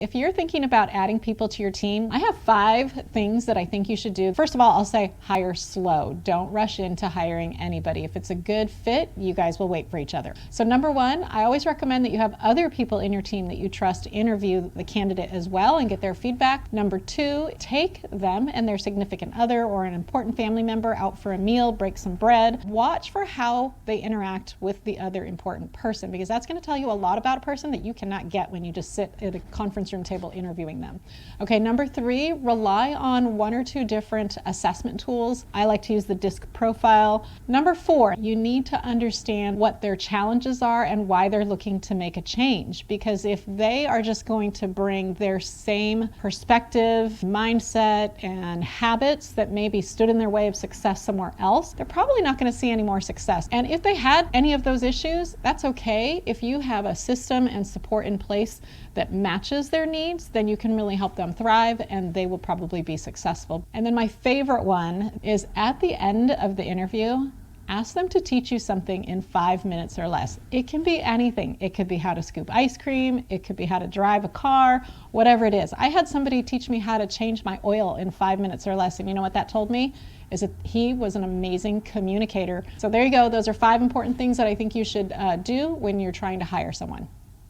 If you're thinking about adding people to your team, I have 5 things that I think you should do. First of all, I'll say hire slow. Don't rush into hiring anybody. If it's a good fit, you guys will wait for each other. So number 1, I always recommend that you have other people in your team that you trust interview the candidate as well and get their feedback. Number 2, take them and their significant other or an important family member out for a meal, break some bread. Watch for how they interact with the other important person, because that's going to tell you a lot about a person that you cannot get when you just sit at a conference room table interviewing them. Okay, number 3, rely on 1 or 2 different assessment tools. I like to use the DISC profile. Number 4, you need to understand what their challenges are and why they're looking to make a change, because if they are just going to bring their same perspective, mindset, and habits that maybe stood in their way of success somewhere else, they're probably not going to see any more success. And if they had any of those issues, that's okay. If you have a system and support in place that matches their needs, then you can really help them thrive and they will probably be successful. And then my favorite one is at the end of the interview, ask them to teach you something in 5 minutes or less. It can be anything. It could be how to scoop ice cream. It could be how to drive a car, whatever it is. I had somebody teach me how to change my oil in 5 minutes or less. And you know what that told me? Is that he was an amazing communicator. So there you go. Those are 5 important things that I think you should do when you're trying to hire someone.